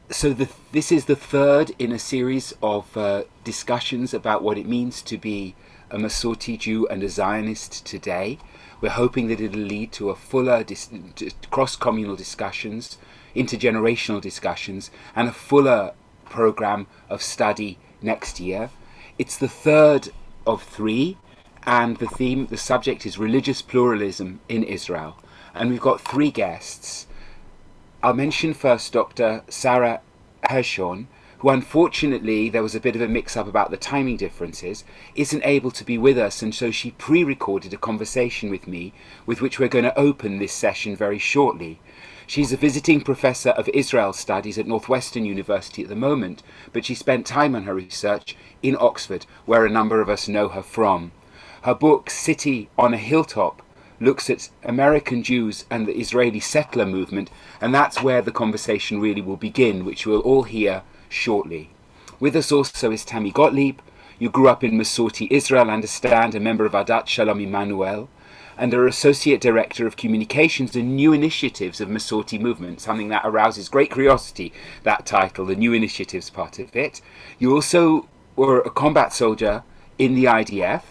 This is the third in a series of discussions about what it means to be a Masorti Jew and a Zionist today. We're hoping that it'll lead to a fuller cross-communal discussions, intergenerational discussions, and a fuller program of study next year. It's the third of three, and the subject is religious pluralism in Israel. And we've got three guests. I'll mention first Dr. Sara Hirschhorn, who unfortunately, there was a bit of a mix-up about the timing differences, isn't able to be with us, and so she pre-recorded a conversation with me, with which we're going to open this session very shortly. She's a visiting professor of Israel studies at Northwestern University at the moment, but she spent time on her research in Oxford, where a number of us know her from. Her book, City on a Hilltop, looks at American Jews and the Israeli settler movement, and that's where the conversation really will begin, which we'll all hear shortly. With us also is Tammy Gottlieb. You grew up in Masorti, Israel, understand, a member of Adat Shalom Emmanuel, and are Associate Director of Communications and New Initiatives of Masorti Movement, something that arouses great curiosity, that title, the New Initiatives part of it. You also were a combat soldier in the IDF,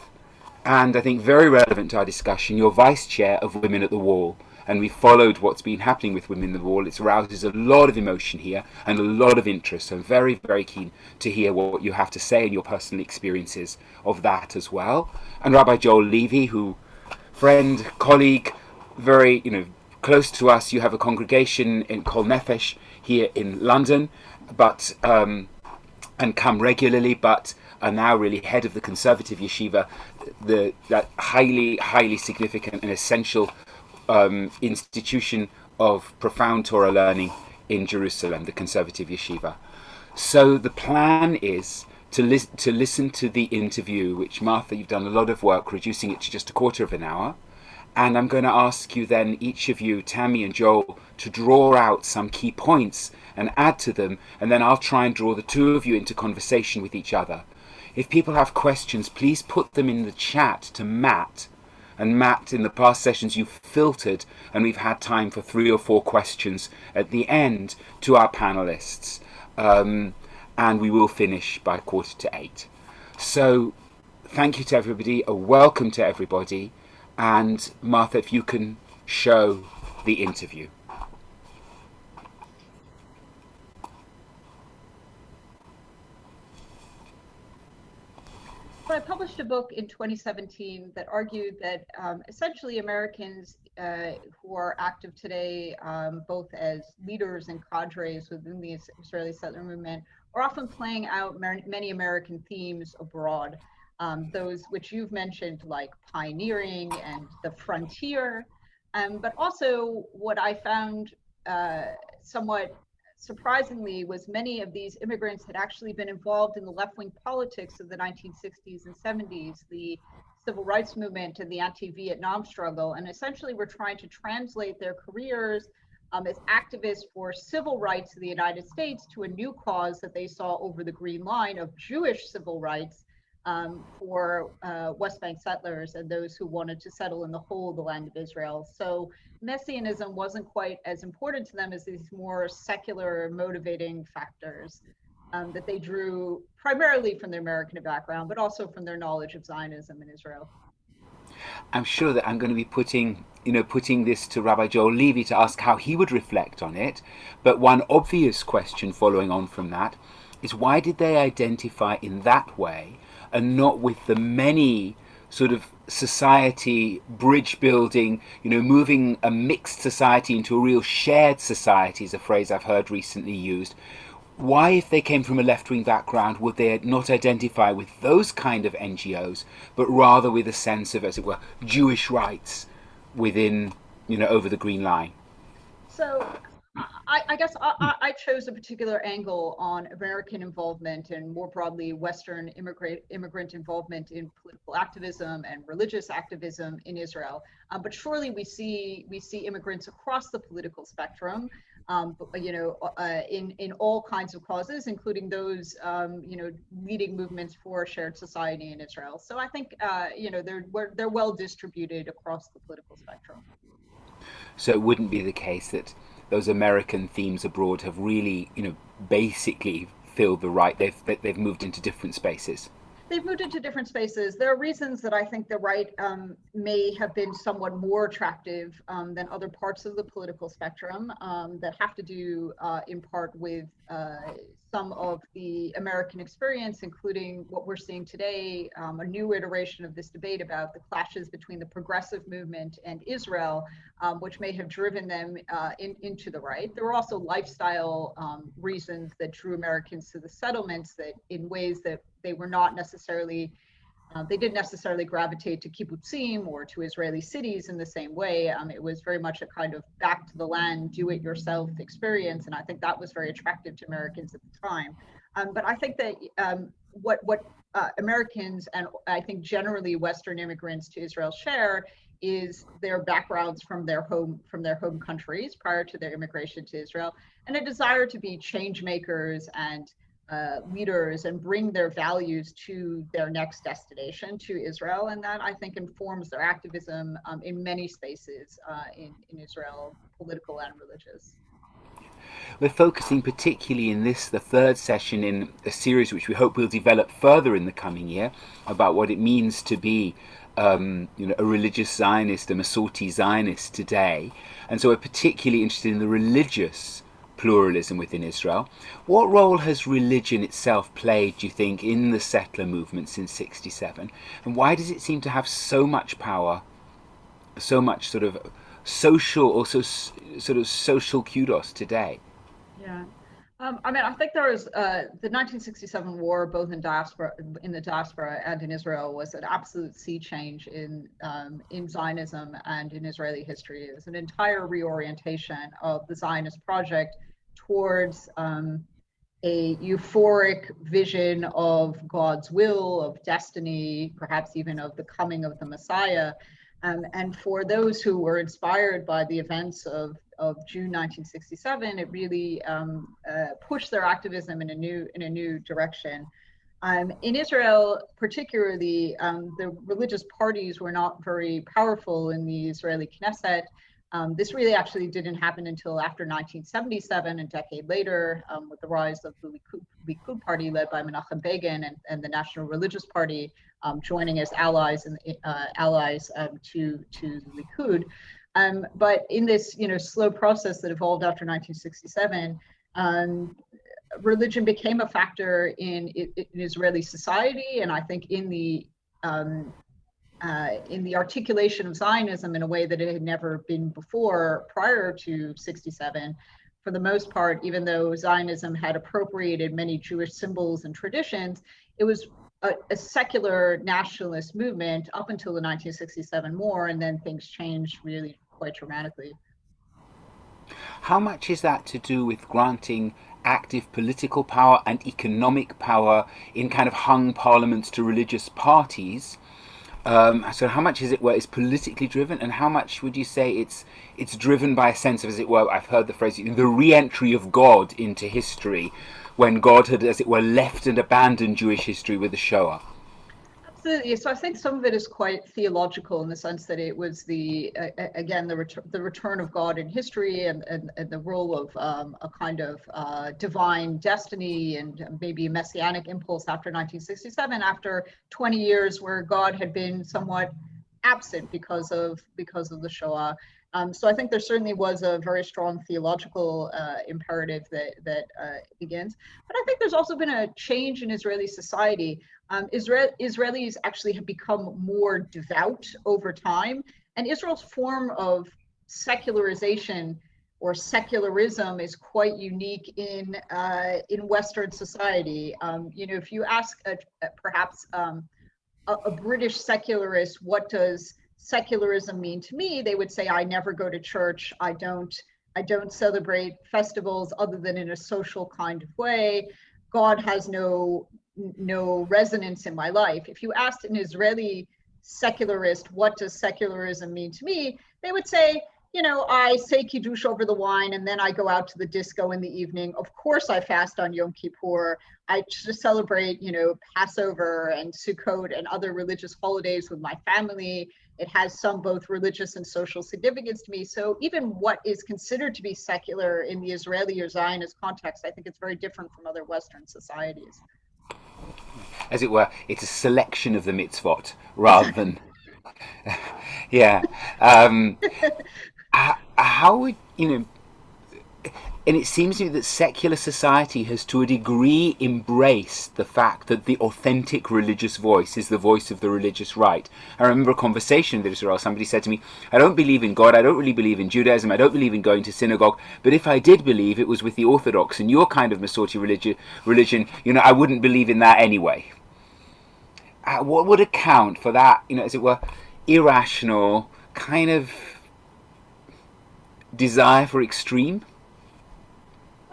and I think very relevant to our discussion, you're Vice Chair of Women at the Wall. And we've followed what's been happening with Women at the Wall. It arouses a lot of emotion here and a lot of interest. So I'm very, very keen to hear what you have to say and your personal experiences of that as well. And Rabbi Joel Levy, who, friend, colleague, very, close to us. You have a congregation in Kol Nefesh here in London, but and come regularly, but are now really head of the conservative yeshiva, that highly, highly significant and essential institution of profound Torah learning in Jerusalem, the conservative yeshiva. So the plan is to listen to the interview, which, Martha, you've done a lot of work reducing it to just a quarter of an hour. And I'm going to ask you then, each of you, Tammy and Joel, to draw out some key points and add to them, and then I'll try and draw the two of you into conversation with each other. If people have questions, please put them in the chat to Matt. And Matt, in the past sessions, you've filtered, and we've had time for 3 or 4 questions at the end to our panelists. And we will finish by 7:45. So thank you to everybody, a welcome to everybody. And Martha, if you can show the interview. So I published a book in 2017 that argued that essentially Americans who are active today, both as leaders and cadres within the Israeli settler movement, are often playing out many American themes abroad. Those which you've mentioned, like pioneering and the frontier, but also what I found somewhat surprisingly was many of these immigrants had actually been involved in the left-wing politics of the 1960s and 70s, the civil rights movement and the anti-Vietnam struggle, and essentially were trying to translate their careers as activists for civil rights in the United States to a new cause that they saw over the green line of Jewish civil rights for West Bank settlers and those who wanted to settle in the whole of the land of Israel. So Messianism wasn't quite as important to them as these more secular motivating factors that they drew primarily from their American background, but also from their knowledge of Zionism in Israel. I'm sure that I'm going to be putting this to Rabbi Joel Levy to ask how he would reflect on it. But one obvious question following on from that is, why did they identify in that way and not with the many sort of society bridge building, moving a mixed society into a real shared society is a phrase I've heard recently used. Why, if they came from a left-wing background, would they not identify with those kind of NGOs, but rather with a sense of, as it were, Jewish rights within, over the green line? So I guess I chose a particular angle on American involvement and more broadly Western immigrant involvement in political activism and religious activism in Israel. But surely we see immigrants across the political spectrum, in all kinds of causes, including those leading movements for a shared society in Israel. So I think they're well distributed across the political spectrum. So it wouldn't be the case that those American themes abroad have really, basically filled the right. They've moved into different spaces. They've moved into different spaces. There are reasons that I think the right may have been somewhat more attractive than other parts of the political spectrum that have to do in part with some of the American experience, including what we're seeing today, a new iteration of this debate about the clashes between the progressive movement and Israel, which may have driven them into the right. There were also lifestyle reasons that drew Americans to the settlements that in ways that they were not necessarily, they didn't necessarily gravitate to kibbutzim or to Israeli cities in the same way. It was very much a kind of back to the land, do-it-yourself experience, and I think that was very attractive to Americans at the time. But I think that what Americans and I think generally Western immigrants to Israel share is their backgrounds from their home countries prior to their immigration to Israel, and a desire to be change makers and leaders and bring their values to their next destination, to Israel. And that I think informs their activism in many spaces in Israel, political and religious. We're focusing particularly in this, the third session in a series which we hope will develop further in the coming year, about what it means to be a religious Zionist, a Masorti Zionist today. And so we're particularly interested in the religious pluralism within Israel. What role has religion itself played, do you think, in the settler movement since '67? And why does it seem to have so much power, so much sort of social, also sort of social kudos today? Yeah. I mean, I think there was the 1967 war, both in the diaspora and in Israel, was an absolute sea change in Zionism and in Israeli history. It was an entire reorientation of the Zionist project towards a euphoric vision of God's will, of destiny, perhaps even of the coming of the Messiah. And for those who were inspired by the events of June 1967, it really pushed their activism in a new direction. In Israel, particularly, the religious parties were not very powerful in the Israeli Knesset. This really actually didn't happen until after 1977, a decade later, with the rise of the Likud party led by Menachem Begin and the National Religious Party joining as allies to the Likud. But in this slow process that evolved after 1967, religion became a factor in Israeli society, and I think in the articulation of Zionism in a way that it had never been before prior to 67. For the most part, even though Zionism had appropriated many Jewish symbols and traditions, it was a secular nationalist movement up until the 1967 war, and then things changed really quite dramatically. How much is that to do with granting active political power and economic power in kind of hung parliaments to religious parties? So how much is it where it's politically driven, and how much would you say it's driven by a sense of, as it were, I've heard the phrase, the re-entry of God into history, when God had, as it were, left and abandoned Jewish history with the Shoah? Absolutely. So I think some of it is quite theological in the sense that it was the return of God in history and the role of a kind of divine destiny and maybe a messianic impulse after 1967, after 20 years where God had been somewhat absent because of the Shoah. So I think there certainly was a very strong theological imperative that begins. But I think there's also been a change in Israeli society. Israelis actually have become more devout over time, and Israel's form of secularization or secularism is quite unique in Western society. If you ask perhaps a British secularist, what does secularism mean to me? They would say, I never go to church. I don't celebrate festivals other than in a social kind of way. God has no resonance in my life. If you asked an Israeli secularist, what does secularism mean to me? They would say, I say Kiddush over the wine, and then I go out to the disco in the evening. Of course, I fast on Yom Kippur. I just celebrate, Passover and Sukkot and other religious holidays with my family. it has some both religious and social significance to me. So even what is considered to be secular in the Israeli or Zionist context, I think it's very different from other Western societies. As it were, it's a selection of the mitzvot rather than, yeah. How would, and it seems to me that secular society has to a degree embraced the fact that the authentic religious voice is the voice of the religious right. I remember a conversation with Israel. Somebody said to me, I don't believe in God, I don't really believe in Judaism, I don't believe in going to synagogue, but if I did believe, it was with the Orthodox and your kind of Masorti religion, I wouldn't believe in that anyway. What would account for that, as it were, irrational kind of desire for extreme?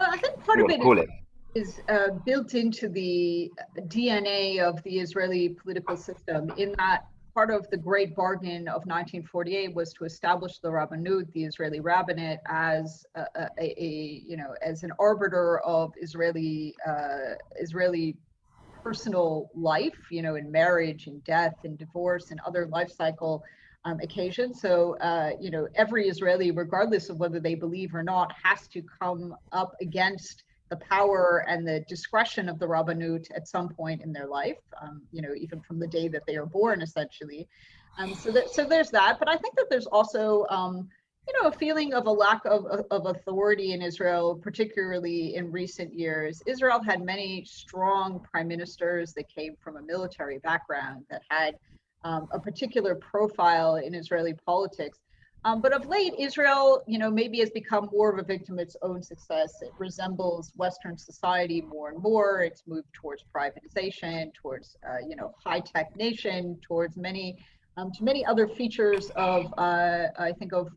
Well, I think part of it is built into the DNA of the Israeli political system, in that part of the Great Bargain of 1948 was to establish the Rabbanut, the Israeli rabbinate, as as an arbiter of Israeli personal life, in marriage and death and divorce and other life cycle occasions. So, every Israeli, regardless of whether they believe or not, has to come up against the power and the discretion of the Rabbanut at some point in their life, even from the day that they are born, essentially. So there's that. But I think that there's also, a feeling of a lack of authority in Israel, particularly in recent years. Israel had many strong prime ministers that came from a military background, that had a particular profile in Israeli politics. But of late, Israel, maybe has become more of a victim of its own success. It resembles Western society more and more. It's moved towards privatization, towards, high-tech nation, towards many other features of, I think of,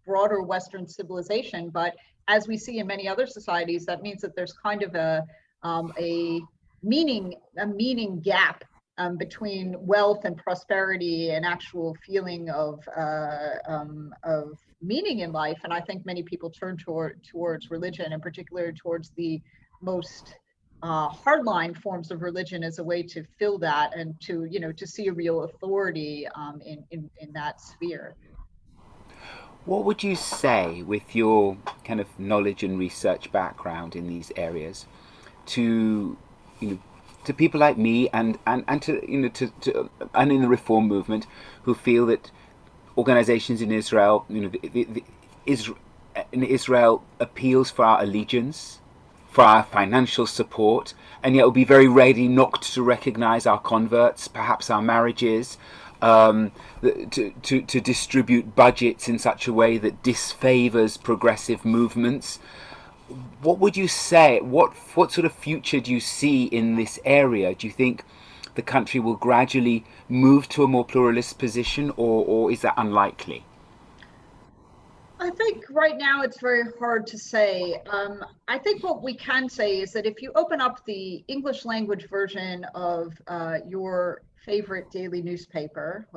broader Western civilization. But as we see in many other societies, that means that there's kind of a meaning gap between wealth and prosperity and actual feeling of meaning in life. And I think many people turn towards religion, in particular towards the most hardline forms of religion, as a way to fill that and to see a real authority in that sphere. What would you say, with your kind of knowledge and research background in these areas, to to people like me and to and in the reform movement, who feel that organizations in Israel, Israel appeals for our allegiance, for our financial support, and yet will be very ready not to recognize our converts, perhaps our marriages, to distribute budgets in such a way that disfavors progressive movements. What would you say? What sort of future do you see in this area? Do you think the country will gradually move to a more pluralist position, or is that unlikely? I think right now it's very hard to say. I think what we can say is that if you open up the English language version of your favorite daily newspaper,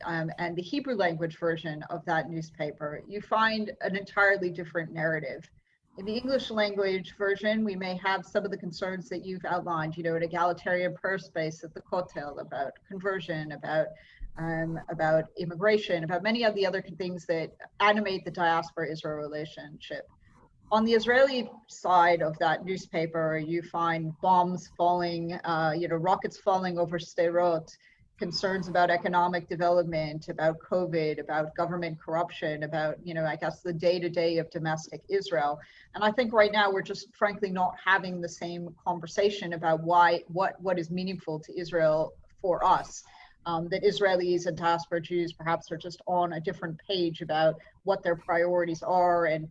and the Hebrew language version of that newspaper, you find an entirely different narrative. In the English language version, we may have some of the concerns that you've outlined, an egalitarian prayer space at the Kotel, about conversion, about immigration, about many of the other things that animate the diaspora-Israel relationship. On the Israeli side of that newspaper, you find bombs falling, rockets falling over Sderot, concerns about economic development, about COVID, about government corruption, about, I guess, the day-to-day of domestic Israel. And I think right now we're just frankly not having the same conversation about what is meaningful to Israel for us. That Israelis and diaspora Jews perhaps are just on a different page about what their priorities are, and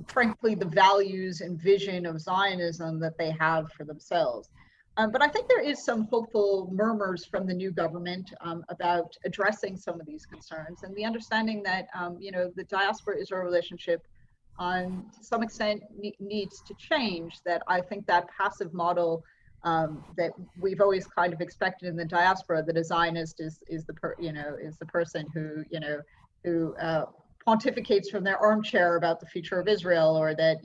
frankly, the values and vision of Zionism that they have for themselves. But I think there is some hopeful murmurs from the new government about addressing some of these concerns, and the understanding that the diaspora-Israel relationship to some extent needs to change. That I think that passive model that we've always kind of expected in the diaspora, that a Zionist is the person who pontificates from their armchair about the future of Israel, or that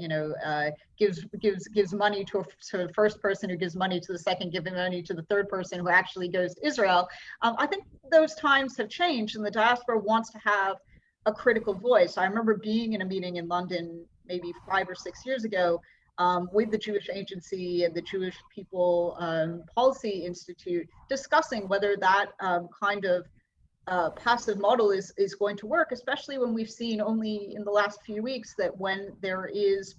gives money to the first person who gives money to the second, giving money to the third person who actually goes to Israel. I think those times have changed, and the diaspora wants to have a critical voice. I remember being in a meeting in London maybe 5 or 6 years ago with the Jewish Agency and the Jewish People Policy Institute, discussing whether that kind of passive model is going to work, especially when we've seen only in the last few weeks that when there is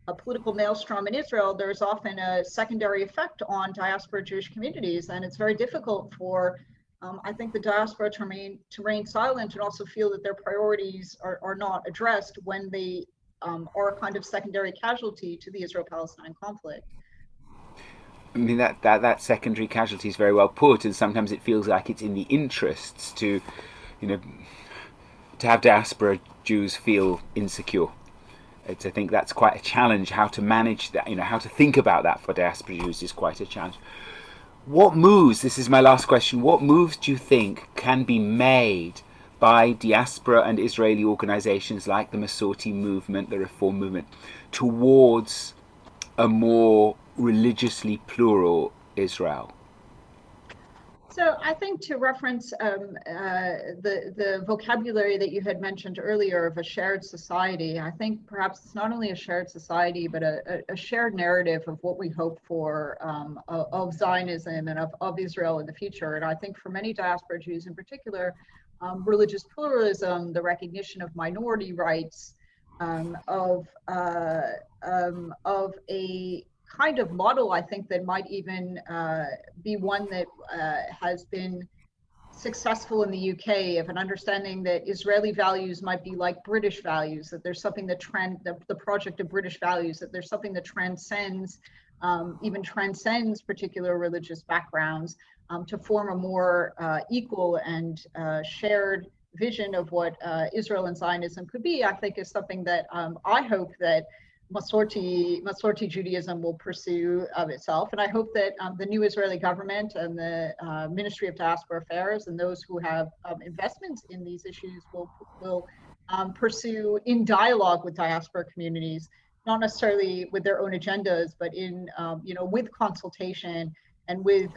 a political maelstrom in Israel, there's often a secondary effect on diaspora Jewish communities, and it's very difficult for I think the diaspora to remain silent and also feel that their priorities are not addressed when they are a kind of secondary casualty to the Israel-Palestine conflict. I mean, that secondary casualty is very well put, and sometimes it feels like it's in the interests to have diaspora Jews feel insecure. I think that's quite a challenge. How to manage that, how to think about that for diaspora Jews is quite a challenge. What moves, this is my last question, what moves do you think can be made by diaspora and Israeli organizations like the Masorti movement, the Reform movement, towards a more religiously plural Israel? So I think, to reference the vocabulary that you had mentioned earlier of a shared society, I think perhaps it's not only a shared society, but a shared narrative of what we hope for of Zionism and of Israel in the future. And I think for many diaspora Jews in particular, religious pluralism, the recognition of minority rights, of a kind of model, I think, that might even be one that has been successful in the UK, of an understanding that Israeli values might be like British values, that there's something that the project of British values, that there's something that transcends particular religious backgrounds, to form a more equal and shared vision of what Israel and Zionism could be, I think is something that I hope that Masorti Judaism will pursue of itself. And I hope that the new Israeli government and the Ministry of Diaspora Affairs and those who have investments in these issues will pursue in dialogue with diaspora communities, not necessarily with their own agendas, but in with consultation and with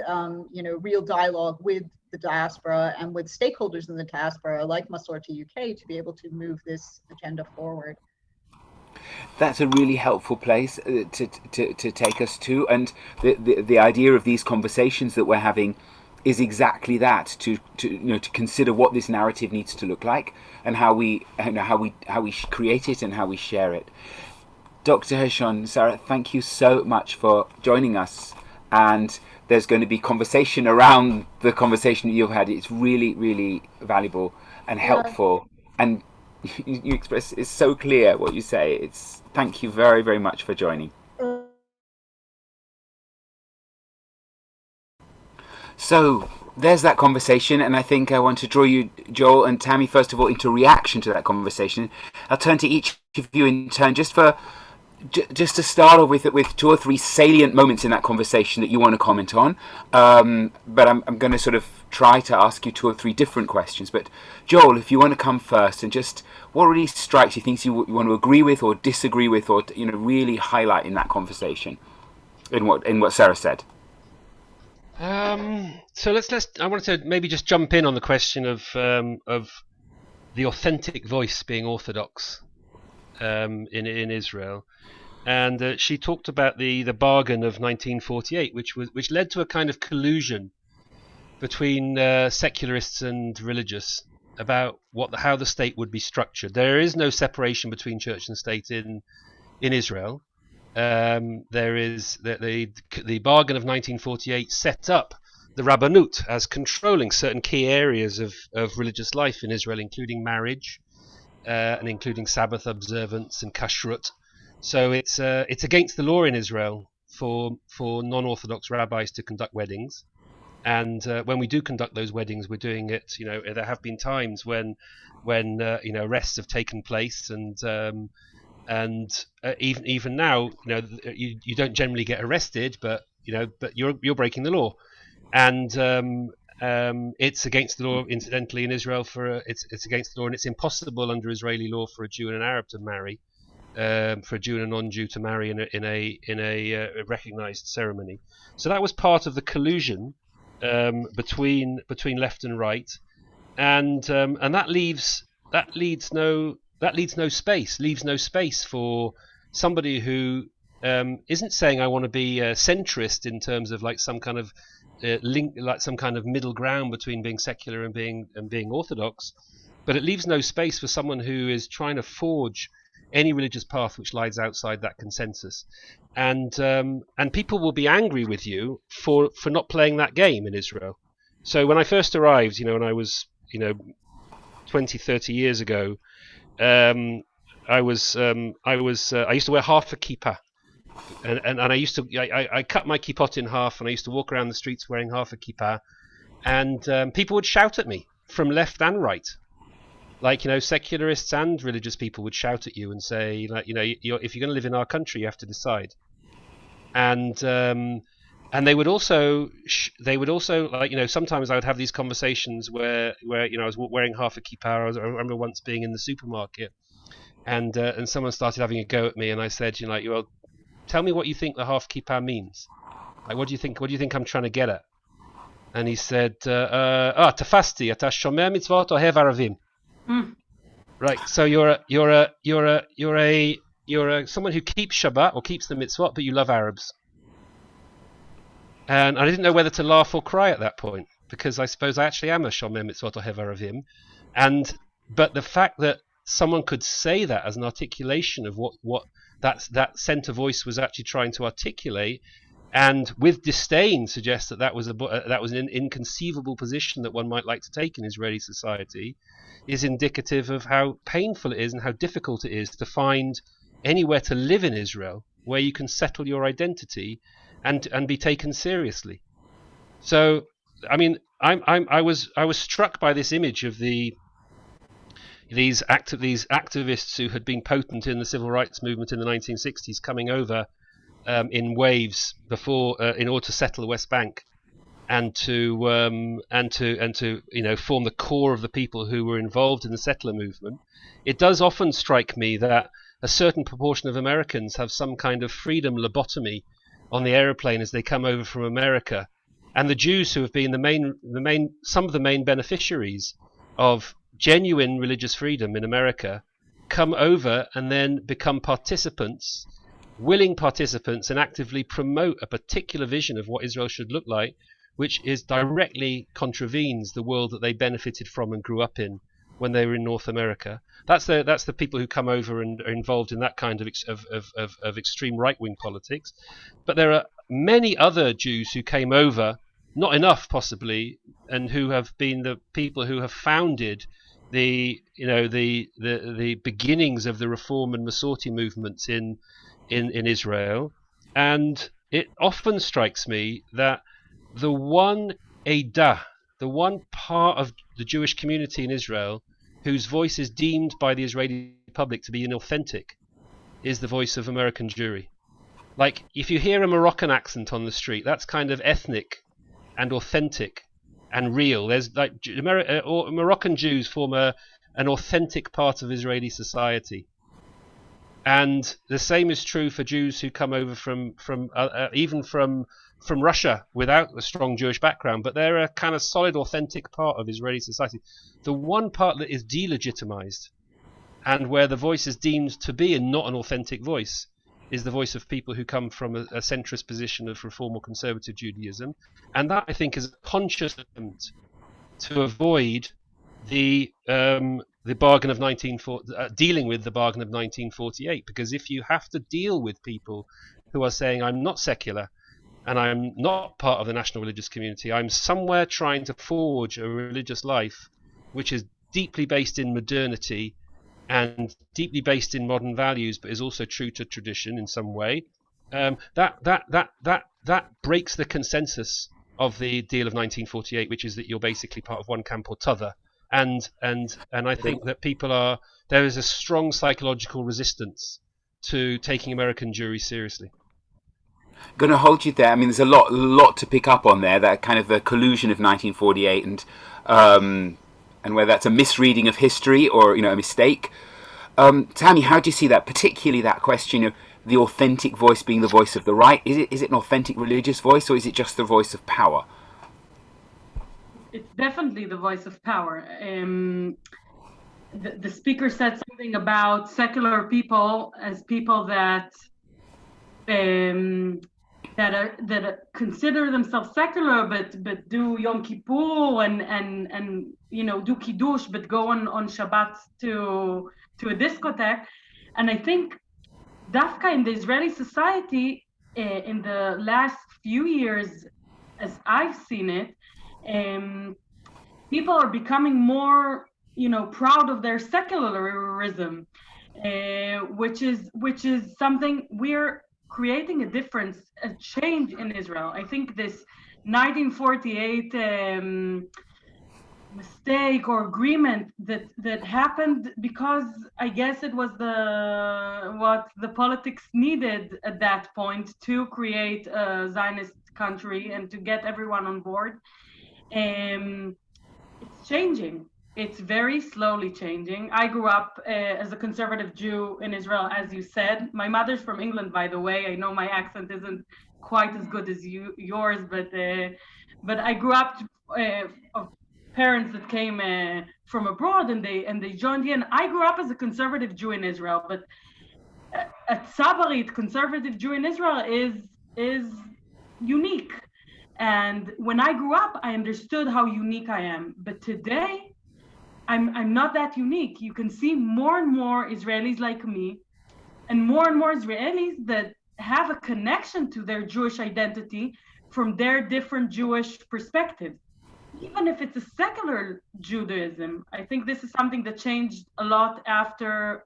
real dialogue with the diaspora and with stakeholders in the diaspora like Masorti UK to be able to move this agenda forward. That's a really helpful place to take us to, and the idea of these conversations that we're having is exactly that, to consider what this narrative needs to look like and how we create it and how we share it. Dr. Hirschhorn, Sara, thank you so much for joining us, and there's going to be conversation around the conversation that you've had. It's really, really valuable and helpful, and you express, it's so clear what you say. Thank you very, very much for joining. So there's that conversation, and I think I want to draw you, Joel and Tammy, first of all, into reaction to that conversation. I'll turn to each of you in turn just to start off with 2 or 3 salient moments in that conversation that you want to comment on. But I'm going to sort of try to ask you 2 or 3 different questions. But Joel, if you want to come first, and just what really strikes you, things you want to agree with or disagree with, or really highlight in that conversation, in what Sara said. So I wanted to maybe just jump in on the question of the authentic voice being orthodox in Israel. And she talked about the bargain of 1948, which led to a kind of collusion between secularists and religious about how the state would be structured. There is no separation between church and state in Israel. There is the bargain of 1948 set up the Rabbanut as controlling certain key areas of religious life in Israel, including marriage and including Sabbath observance and kashrut. So it's against the law in Israel for non-Orthodox rabbis to conduct weddings, and when we do conduct those weddings, we're doing it. There have been times when arrests have taken place, and even now, you don't generally get arrested, but you're breaking the law, and It's against the law, incidentally, in Israel. It's against the law, and it's impossible under Israeli law for a Jew and an Arab to marry, for a Jew and a non-Jew to marry in a recognized ceremony. So that was part of the collusion between left and right, and that leaves no space for somebody who isn't saying I want to be centrist in terms of like some kind of some kind of middle ground between being secular and being orthodox, but it leaves no space for someone who is trying to forge any religious path which lies outside that consensus, and people will be angry with you for not playing that game in Israel. So when I first arrived, when I was 20, 30 years ago, I used to wear half a kippah, and I cut my kippot in half, and I used to walk around the streets wearing half a kippah, and people would shout at me from left and right. Like, secularists and religious people would shout at you and say, like, if you're going to live in our country, you have to decide. And they would also like, sometimes I would have these conversations where I was wearing half a kippah. I remember once being in the supermarket, and someone started having a go at me, and I said, well, tell me what you think the half kippah means. Like, what do you think I'm trying to get at? And he said, tafasti, ata shomer mitzvot ohev aravim. Right, so you're someone who keeps Shabbat or keeps the mitzvot, but you love Arabs. And I didn't know whether to laugh or cry at that point, because I suppose I actually am a shomer mitzvot ohev aravim. But the fact that someone could say that as an articulation of what that centre voice was actually trying to articulate, and with disdain suggest that was an inconceivable position that one might like to take in Israeli society, is indicative of how painful it is and how difficult it is to find anywhere to live in Israel where you can settle your identity and be taken seriously. So, I mean, I was struck by this image of these activists who had been potent in the civil rights movement in the 1960s coming over in waves before in order to settle the West Bank, and to form the core of the people who were involved in the settler movement. It does often strike me that a certain proportion of Americans have some kind of freedom lobotomy on the aeroplane as they come over from America, and the Jews who have been some of the main beneficiaries of genuine religious freedom in America come over and then become willing participants, and actively promote a particular vision of what Israel should look like, which directly contravenes the world that they benefited from and grew up in when they were in North America. That's the people who come over and are involved in that kind of extreme right-wing politics. But there are many other Jews who came over, not enough possibly, and who have been the people who have founded the beginnings of the Reform and Masorti movements in Israel. And it often strikes me that the one part of the Jewish community in Israel whose voice is deemed by the Israeli public to be inauthentic is the voice of American Jewry. Like, if you hear a Moroccan accent on the street, that's kind of ethnic and authentic and real. There's like Moroccan Jews form an authentic part of Israeli society. And the same is true for Jews who come over from Russia without a strong Jewish background, but they're a kind of solid, authentic part of Israeli society. The one part that is delegitimized, and where the voice is deemed to be and not an authentic voice, is the voice of people who come from a centrist position of Reform or Conservative Judaism. And that, I think, is a conscious attempt to avoid the bargain of dealing with the bargain of 1948, because if you have to deal with people who are saying, I'm not secular and I'm not part of the national religious community, I'm somewhere trying to forge a religious life which is deeply based in modernity and deeply based in modern values, but is also true to tradition in some way, that breaks the consensus of the deal of 1948, which is that you're basically part of one camp or t'other. And I think that there is a strong psychological resistance to taking American Jewry seriously. Going to hold you there. I mean, there's a lot to pick up on there. That kind of the collusion of 1948 and whether that's a misreading of history or a mistake. Tammy, how do you see that? Particularly that question of the authentic voice being the voice of the right. Is it an authentic religious voice, or is it just the voice of power? It's definitely the voice of power. The speaker said something about secular people as people that consider themselves secular, but do Yom Kippur and do Kiddush, but go on Shabbat to a discotheque. And I think Dafka in the Israeli society in the last few years, as I've seen it, people are becoming more proud of their secularism, which is something we're creating a difference, a change in Israel. I think this 1948 mistake or agreement that happened because I guess it was what the politics needed at that point to create a Zionist country and to get everyone on board. It's changing. It's very slowly changing. I grew up as a conservative Jew in Israel, as you said. My mother's from England, by the way. I know my accent isn't quite as good as yours, but I grew up of parents that came from abroad and they joined in. I grew up as a conservative Jew in Israel, but at Sabarit, conservative Jew in Israel is unique. And when I grew up, I understood how unique I am. But today, I'm not that unique. You can see more and more Israelis like me, and more Israelis that have a connection to their Jewish identity from their different Jewish perspectives. Even if it's a secular Judaism, I think this is something that changed a lot after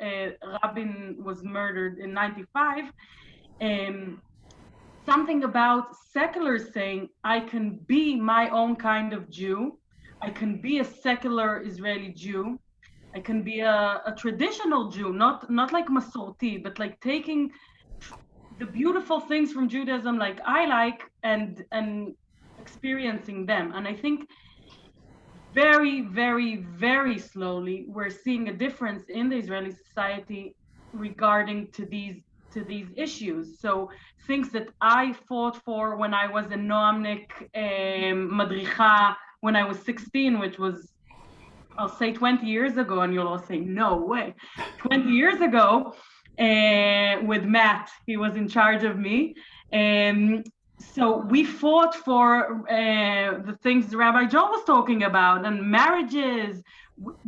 Rabin was murdered in 95. Something about seculars saying, I can be my own kind of Jew. I can be a secular Israeli Jew. I can be a traditional Jew, not like Masorti, but like taking the beautiful things from Judaism like I like and experiencing them. And I think very, very, very slowly we're seeing a difference in the Israeli society regarding to these issues. So things that I fought for when I was a Noamnik Madricha when I was 16, which was, I'll say 20 years ago, and you'll all say, no way. 20 years ago, with Matt, he was in charge of me. So we fought for the things Rabbi Joel was talking about, and marriages.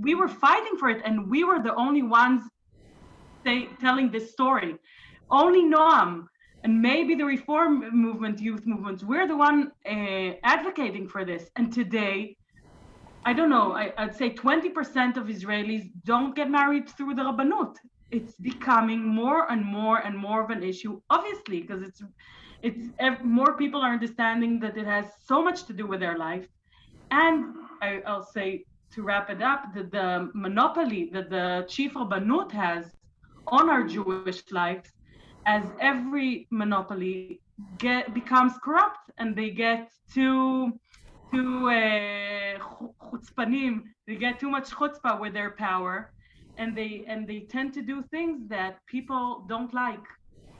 We were fighting for it, and we were the only ones telling this story. Only Noam, and maybe the reform movement, youth movements, we're the one advocating for this. And today, I don't know, I'd say 20% of Israelis don't get married through the Rabbanut. It's becoming more and more and more of an issue, obviously, because it's more people are understanding that it has so much to do with their life. And I'll say, to wrap it up, that the monopoly that the chief Rabbanut has on our Jewish lives, as every monopoly becomes corrupt, and they get too chutzpanim, they get too much chutzpah with their power, and they tend to do things that people don't like.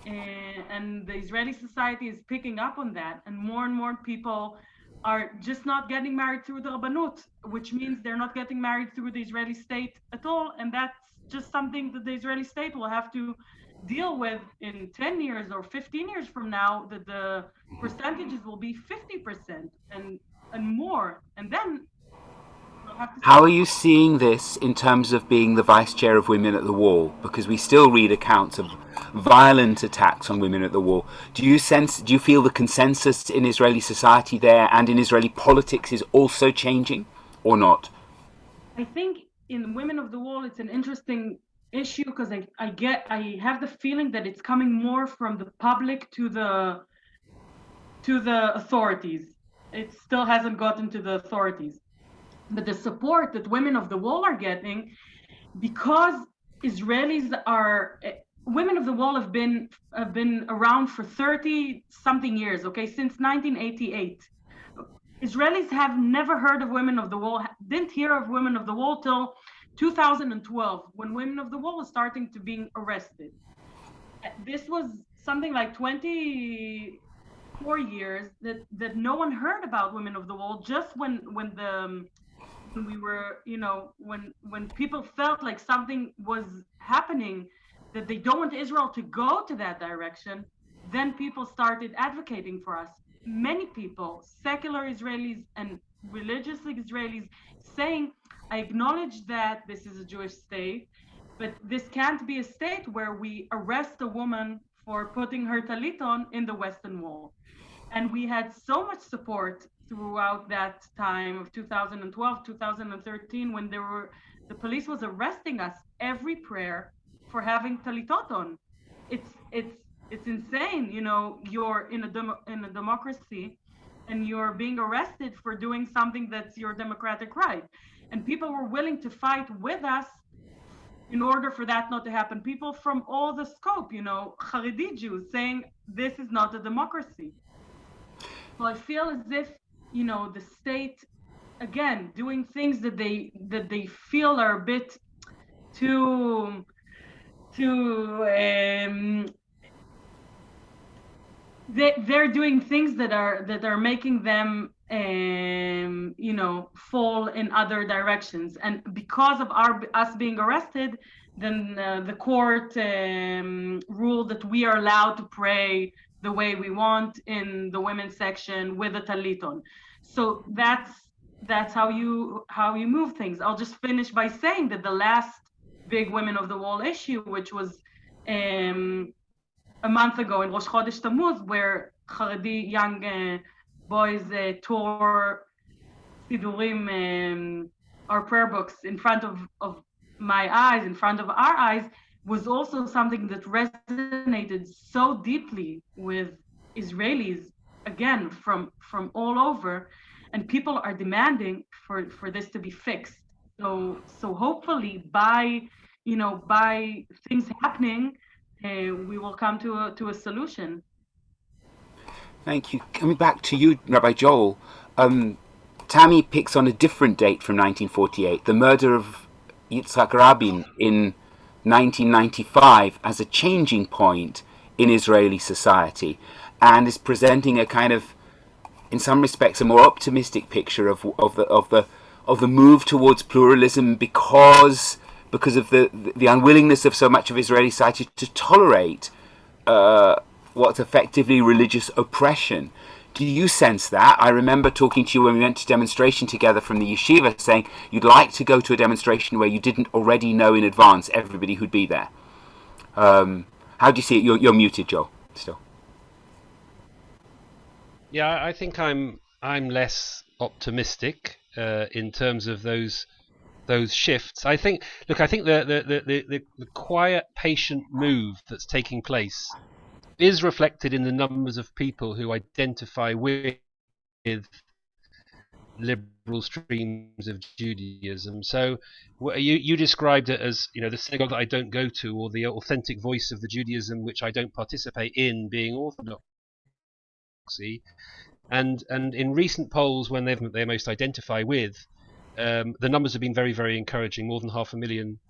And the Israeli society is picking up on that, and more people are just not getting married through the Rabbanut, which means they're not getting married through the Israeli state at all, and that's just something that the Israeli state will have to deal with in 10 years or 15 years from now, that the percentages will be 50% and more, and then we'll have to. How are you seeing this in terms of being the vice chair of Women at the Wall? Because we still read accounts of violent attacks on women at the wall. Do you feel the consensus in Israeli society there and in Israeli politics is also changing, or not? I think in Women of the Wall, it's an interesting issue, because I have the feeling that it's coming more from the public to the authorities. It still hasn't gotten to the authorities, but the support that Women of the Wall are getting, because Israelis are women of the wall have been around for 30 something years, okay, since 1988. Israelis have never heard of women of the wall, didn't hear of women of the wall till 2012, when women of the wall was starting to being arrested. This was something like 24 years that no one heard about women of the wall. Just when we were, when people felt like something was happening, that they don't want Israel to go to that direction, then people started advocating for us. Many people, secular Israelis and religious Israelis, saying, I acknowledge that this is a Jewish state, but this can't be a state where we arrest a woman for putting her talit on in the Western Wall. And we had so much support throughout that time of 2012, 2013, when the police was arresting us every prayer for having talitot on. It's insane, you're in a democracy and you're being arrested for doing something that's your democratic right. And people were willing to fight with us in order for that not to happen. People from all the scope, Haredi Jews, saying this is not a democracy. So I feel as if, the state, again, doing things that they feel are a bit too they're doing things that are making them fall in other directions. And because of us being arrested, then the court ruled that we are allowed to pray the way we want in the women's section with a talit on. So that's how you move things. I'll just finish by saying that the last big Women of the Wall issue, which was a month ago in Rosh Chodesh Tammuz, where Haredi young boys tore sidurim, our prayer books, in front of my eyes, in front of our eyes, was also something that resonated so deeply with Israelis, again, from all over, and people are demanding for this to be fixed. So hopefully by things happening, we will come to a solution. Thank you. Coming back to you, Rabbi Joel, Tammy picks on a different date from 1948, the murder of Yitzhak Rabin in 1995, as a changing point in Israeli society, and is presenting a kind of, in some respects, a more optimistic picture of the move towards pluralism because of the unwillingness of so much of Israeli society to tolerate what's effectively religious oppression. Do you sense that? I remember talking to you when we went to demonstration together from the yeshiva, saying you'd like to go to a demonstration where you didn't already know in advance everybody who'd be there. How do you see it? You're muted, Joe, still. Yeah, I think I'm less optimistic in terms of those shifts. I think the quiet, patient move that's taking place is reflected in the numbers of people who identify with liberal streams of Judaism. So you described it as, the synagogue that I don't go to, or the authentic voice of the Judaism which I don't participate in, being orthodoxy. And in recent polls, when they most identify with, the numbers have been very, very encouraging. More than 500,000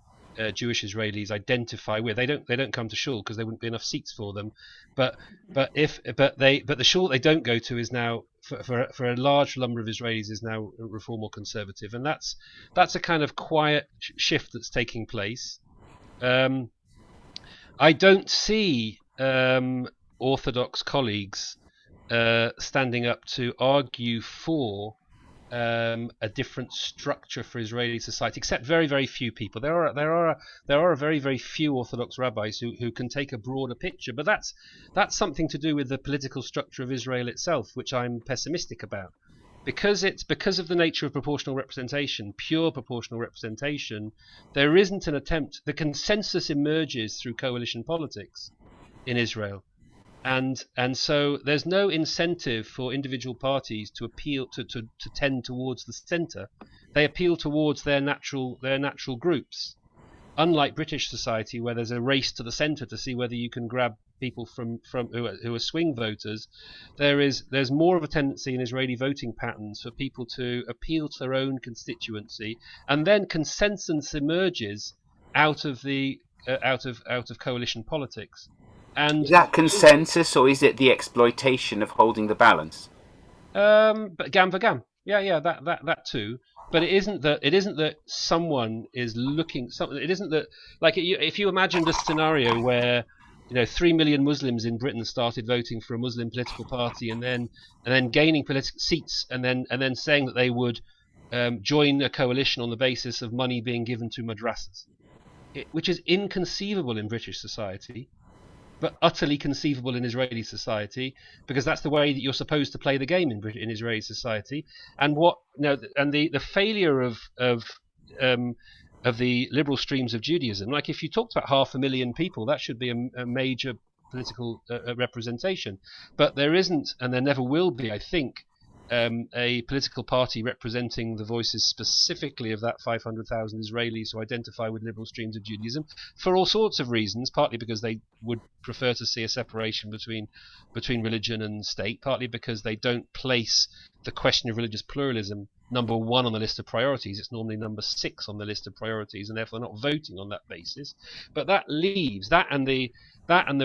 Jewish Israelis identify with. They don't come to shul because there wouldn't be enough seats for them. But the shul they don't go to is now, for a large number of Israelis, is now reform or conservative, and that's a kind of quiet shift that's taking place. I don't see Orthodox colleagues standing up to argue for a different structure for Israeli society, except very, very few people. There are very, very few Orthodox rabbis who can take a broader picture, but that's something to do with the political structure of Israel itself, which I'm pessimistic about, because of the nature of proportional representation, pure proportional representation. There isn't an attempt. The consensus emerges through coalition politics in Israel. And so there's no incentive for individual parties to appeal to tend towards the centre. They appeal towards their natural groups. unlike British society, where there's a race to the centre to see whether you can grab people from who are swing voters, there's more of a tendency in Israeli voting patterns for people to appeal to their own constituency, and then consensus emerges out of coalition politics. And is that consensus, or is it the exploitation of holding the balance? But gam for gam, yeah, that too. But it isn't that someone is looking. It isn't that, like, if you imagined a scenario where 3 million Muslims in Britain started voting for a Muslim political party, and then gaining political seats, and then saying that they would join a coalition on the basis of money being given to madrasas, which is inconceivable in British society, but utterly conceivable in Israeli society, because that's the way that you're supposed to play the game in Israeli society. And the failure of the liberal streams of Judaism, like if you talked about 500,000 people, that should be a major political representation, but there isn't, and there never will be, I think, a political party representing the voices specifically of that 500,000 Israelis who identify with liberal streams of Judaism, for all sorts of reasons, partly because they would prefer to see a separation between religion and state, partly because they don't place the question of religious pluralism number 1 on the list of priorities. It's normally number 6 on the list of priorities, and therefore not voting on that basis. But that leaves that and the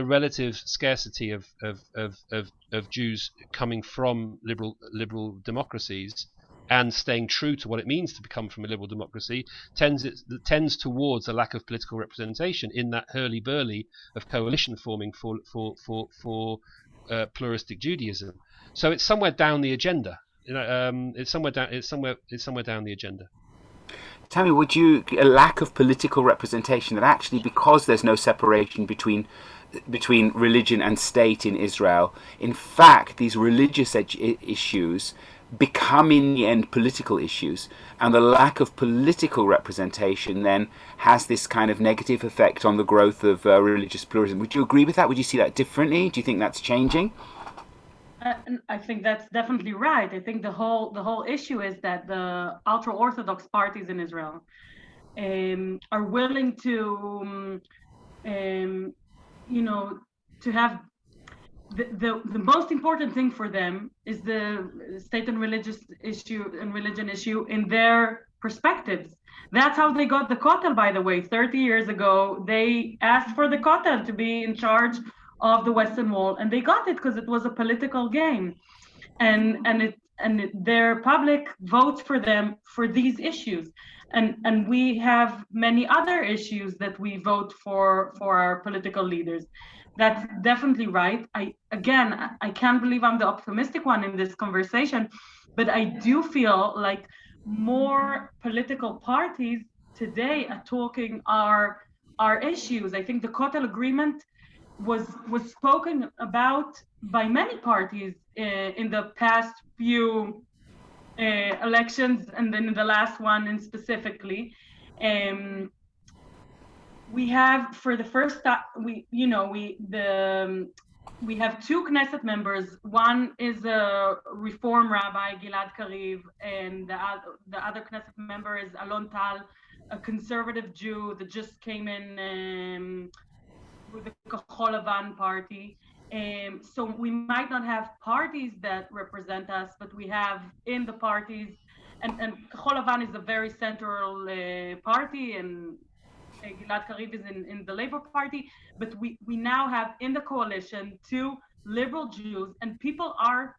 relative scarcity of Jews coming from liberal democracies and staying true to what it means to become from a liberal democracy tends towards a lack of political representation in that hurly-burly of coalition forming for pluralistic Judaism. So it's somewhere down the agenda. It's somewhere down the agenda. Tammy, would you, a lack of political representation, that actually because there's no separation between religion and state in Israel, in fact these religious issues become in the end political issues, and the lack of political representation then has this kind of negative effect on the growth of religious pluralism? Would you agree with that? Would you see that differently? Do you think that's changing? I think that's definitely right. I think the whole issue is that the ultra-Orthodox parties in Israel are willing to, to have the most important thing for them is the state and religion issue in their perspectives. That's how they got the Kotel, by the way. 30 years ago, they asked for the Kotel to be in charge of the Western Wall, and they got it because it was a political game, and their public votes for them for these issues, and we have many other issues that we vote for our political leaders. That's definitely right. I can't believe I'm the optimistic one in this conversation, but I do feel like more political parties today are talking our issues. I think the Kotel agreement was spoken about by many parties in the past few elections, and then in the last one and specifically. We have, for the first time, we have 2 Knesset members. One is a Reform Rabbi, Gilad Kariv, and the other Knesset member is Alon Tal, a conservative Jew that just came in with the Kachol Lavan party. So we might not have parties that represent us, but we have in the parties, and Kachol Lavan is a very central party, and Gilad Kariv is in the Labour Party, but we now have in the coalition 2 liberal Jews, and people are,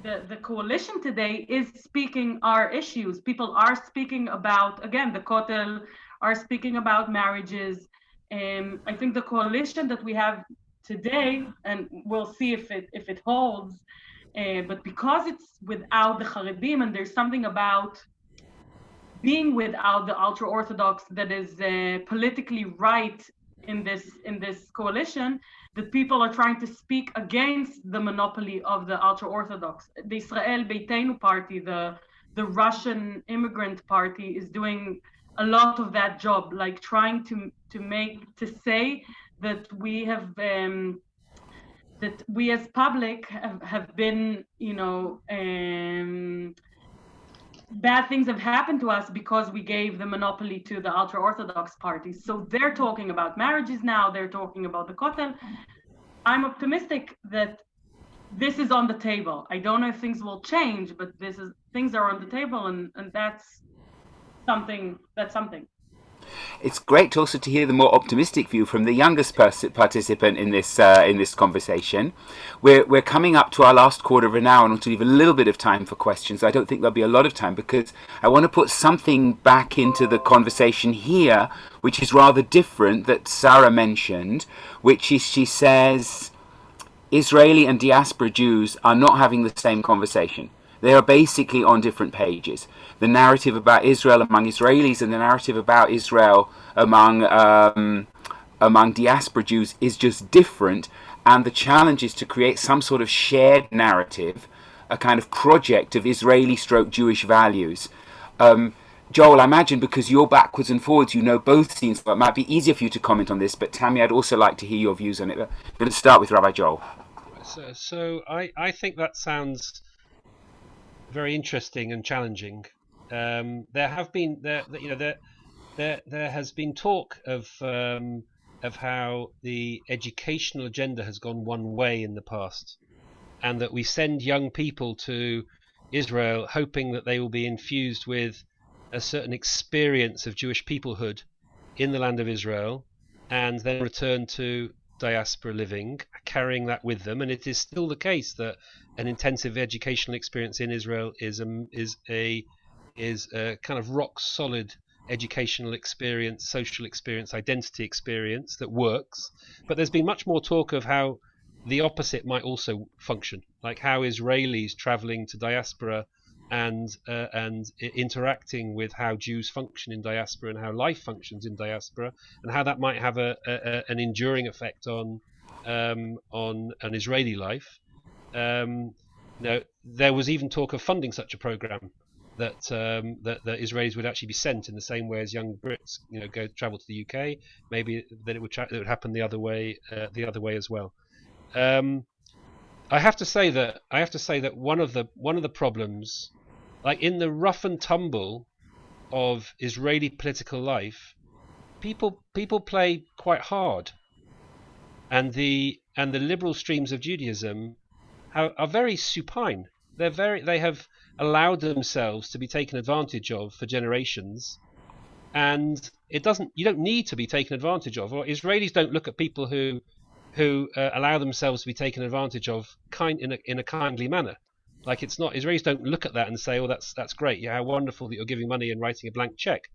the coalition today is speaking our issues. People are speaking about, again, the Kotel, are speaking about marriages. I think the coalition that we have today, and we'll see if it holds, but because it's without the Haredim, and there's something about being without the ultra-Orthodox that is politically right in this coalition, that people are trying to speak against the monopoly of the ultra-Orthodox. The Israel Beitenu party, the Russian immigrant party, is doing a lot of that job, like trying to say that we have that we as public have been, bad things have happened to us because we gave the monopoly to the ultra-Orthodox parties. So they're talking about marriages now, they're talking about the Kotel. I'm optimistic that this is on the table. I don't know if things will change, but things are on the table, and that's something. It's great also to hear the more optimistic view from the youngest participant in this conversation. We're coming up to our last quarter of an hour, and I want to leave a little bit of time for questions. I don't think there'll be a lot of time because I want to put something back into the conversation here, which is rather different, that Sara mentioned, which is, she says, Israeli and diaspora Jews are not having the same conversation. They are basically on different pages. The narrative about Israel among Israelis and the narrative about Israel among diaspora Jews is just different. And the challenge is to create some sort of shared narrative, a kind of project of Israeli/Jewish values. Joel, I imagine because you're backwards and forwards, you know both scenes, but it might be easier for you to comment on this. But Tammy, I'd also like to hear your views on it. I'm going to start with Rabbi Joel. So I think that sounds very interesting and challenging. There has been talk of how the educational agenda has gone one way in the past, and that we send young people to Israel hoping that they will be infused with a certain experience of Jewish peoplehood in the land of Israel, and then return to diaspora living, carrying that with them. And it is still the case that an intensive educational experience in Israel is a kind of rock solid educational experience, social experience, identity experience that works. But there's been much more talk of how the opposite might also function, like how Israelis traveling to diaspora and interacting with how Jews function in diaspora and how life functions in diaspora, and how that might have an enduring effect on an Israeli life. There was even talk of funding such a program, that Israelis would actually be sent in the same way as young Brits, travel to the UK. Maybe that it would happen the other way as well. I have to say that one of the problems, like in the rough and tumble of Israeli political life, people play quite hard, and the liberal streams of Judaism are very supine. They have allowed themselves to be taken advantage of for generations, and you don't need to be taken advantage of. Or Israelis don't look at people who allow themselves to be taken advantage of in a kindly manner. Like, it's not, Israelis don't look at that and say, "Oh, that's great. Yeah, how wonderful that you're giving money and writing a blank check."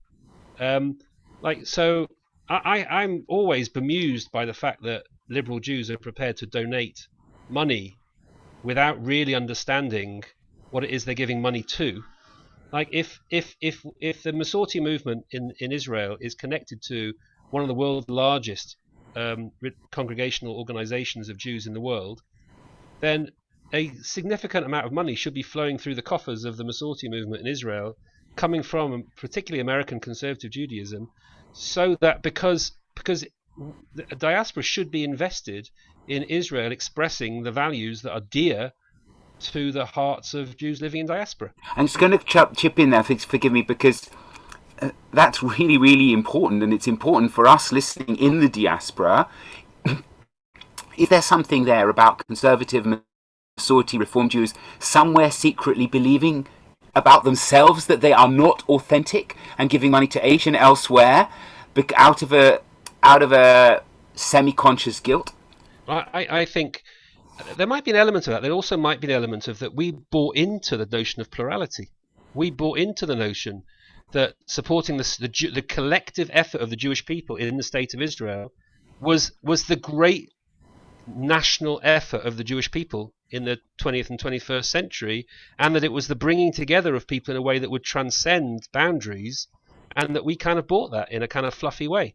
So I'm always bemused by the fact that liberal Jews are prepared to donate money without really understanding what it is they're giving money to. Like, if the Masorti movement in Israel is connected to one of the world's largest congregational organizations of Jews in the world, then a significant amount of money should be flowing through the coffers of the Masorti movement in Israel, coming from particularly American conservative Judaism, so that because the diaspora should be invested in Israel expressing the values that are dear to the hearts of Jews living in diaspora. I'm just going to chip in there, forgive me, because that's really, really important, and it's important for us listening in the diaspora. Is there something there about conservative Masorti Reform Jews somewhere secretly believing about themselves that they are not authentic and giving money to Asia and elsewhere out of a semi-conscious guilt? I think there might be an element of that. There also might be an element of that we bought into the notion of plurality. We bought into the notion that supporting the collective effort of the Jewish people in the state of Israel was the great national effort of the Jewish people in the 20th and 21st century, and that it was the bringing together of people in a way that would transcend boundaries, and that we kind of bought that in a kind of fluffy way.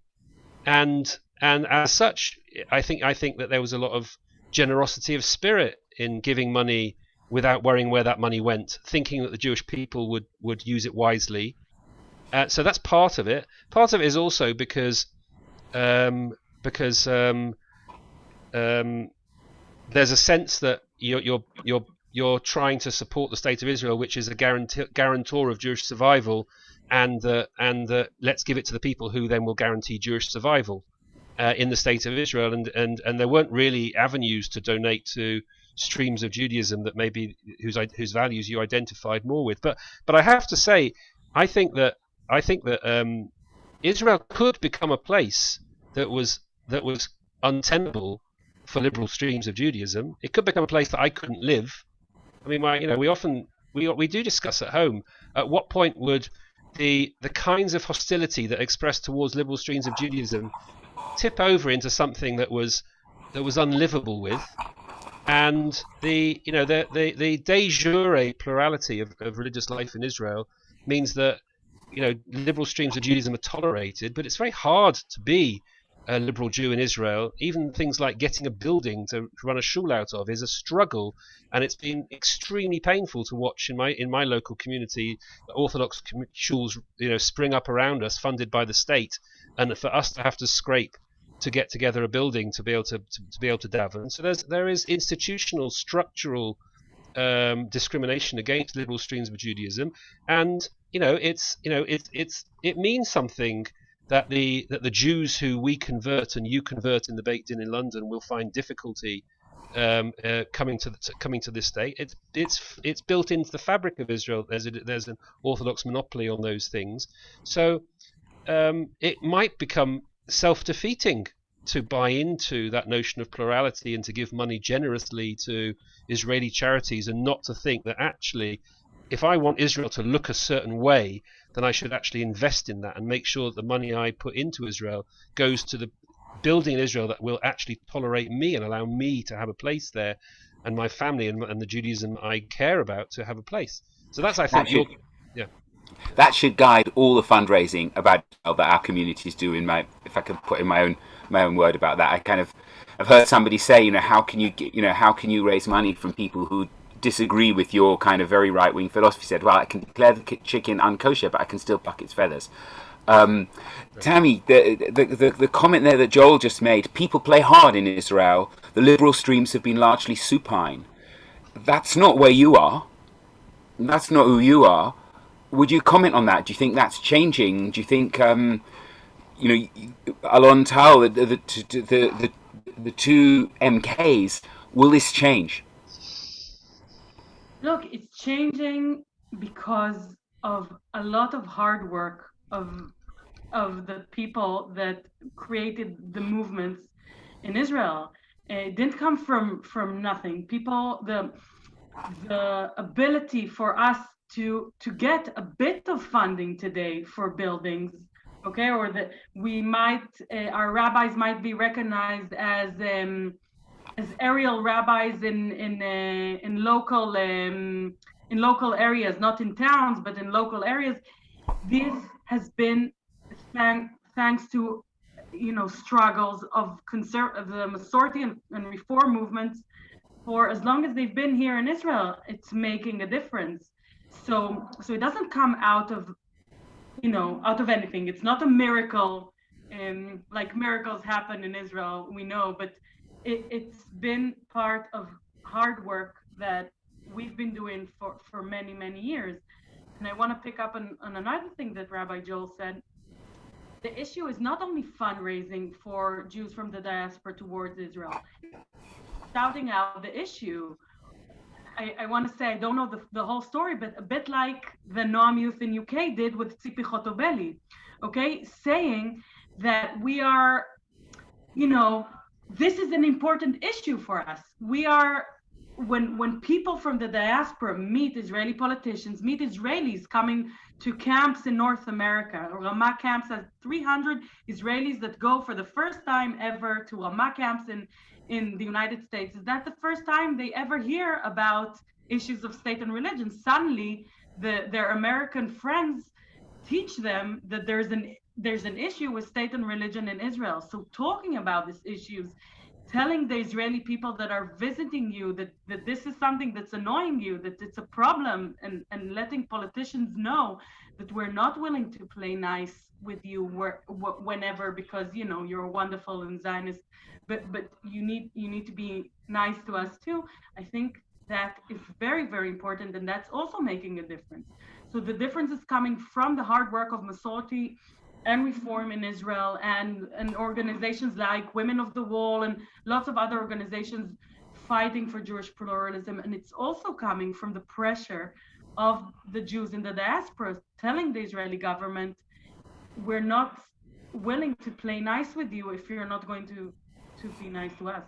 And as such, I think that there was a lot of generosity of spirit in giving money without worrying where that money went, thinking that the Jewish people would use it wisely. So that's part of it. Part of it is also because there's a sense that you're you're trying to support the state of Israel, which is a guarantor of Jewish survival, and let's give it to the people who then will guarantee Jewish survival in the state of Israel. And there weren't really avenues to donate to streams of Judaism that maybe whose values you identified more with. But I have to say, I think that Israel could become a place that was untenable for liberal streams of Judaism. It could become a place that I couldn't live. I mean, we do discuss at home at what point would the kinds of hostility that expressed towards liberal streams of Judaism tip over into something that was unlivable with, and the de jure plurality of religious life in Israel means that liberal streams of Judaism are tolerated, but it's very hard to be a liberal Jew in Israel. Even things like getting a building to run a shul out of is a struggle, and it's been extremely painful to watch in my local community, Orthodox shuls spring up around us, funded by the state, and for us to have to scrape to get together a building to be able to daven. So there is institutional, structural discrimination against liberal streams of Judaism, and it means something that the Jews who we convert and you convert in the Beit Din in London will find difficulty coming to this state. It's built into the fabric of Israel. There's an Orthodox monopoly on those things, so it might become self-defeating to buy into that notion of plurality and to give money generously to Israeli charities, and not to think that actually, if I want Israel to look a certain way, then I should actually invest in that and make sure that the money I put into Israel goes to the building in Israel that will actually tolerate me and allow me to have a place there, and my family and the Judaism I care about to have a place. So that's, I think, that should guide all the fundraising that our communities do. If I could put in my own word about that, I've heard somebody say, how can you raise money from people who disagree with your kind of very right-wing philosophy? Said, well, I can declare the chicken unkosher, but I can still pluck its feathers. Tammy, the comment there that Joel just made, people play hard in Israel, the liberal streams have been largely supine. That's not where you are. That's not who you are. Would you comment on that? Do you think that's changing? Do you think, Alon Tal, the two MKs, will this change? Look, it's changing because of a lot of hard work of the people that created the movements in Israel. It didn't come from nothing. The ability for us to get a bit of funding today for buildings, okay, or that our rabbis might be recognized as aerial rabbis in local areas, not in towns, but in local areas. This has been thanks to struggles of the Masorti and reform movements for as long as they've been here in Israel. It's making a difference. So it doesn't come out of anything. It's not a miracle, like miracles happen in Israel, we know, but it's been part of hard work that we've been doing for many, many years. And I want to pick up on another thing that Rabbi Joel said. The issue is not only fundraising for Jews from the diaspora towards Israel, shouting out the issue. I want to say, I don't know the whole story, but a bit like the Noam Youth in UK did with Tzipi Chotobeli, okay, saying that we are, this is an important issue for us. We are, when people from the diaspora meet Israeli politicians, meet Israelis coming to camps in North America, Ramah camps has 300 Israelis that go for the first time ever to Ramah camps in the United States. Is that the first time they ever hear about issues of state and religion? Suddenly, their American friends teach them that there's an issue with state and religion in Israel. So talking about these issues, telling the Israeli people that are visiting you that this is something that's annoying you, that it's a problem, and letting politicians know that we're not willing to play nice with you whenever, because you're wonderful and Zionist, but you need to be nice to us too. I think that is very, very important, and that's also making a difference. So the difference is coming from the hard work of Masorti and Reform in Israel, and organizations like Women of the Wall and lots of other organizations fighting for Jewish pluralism. And it's also coming from the pressure of the Jews in the diaspora telling the Israeli government, we're not willing to play nice with you if you're not going to be nice to us.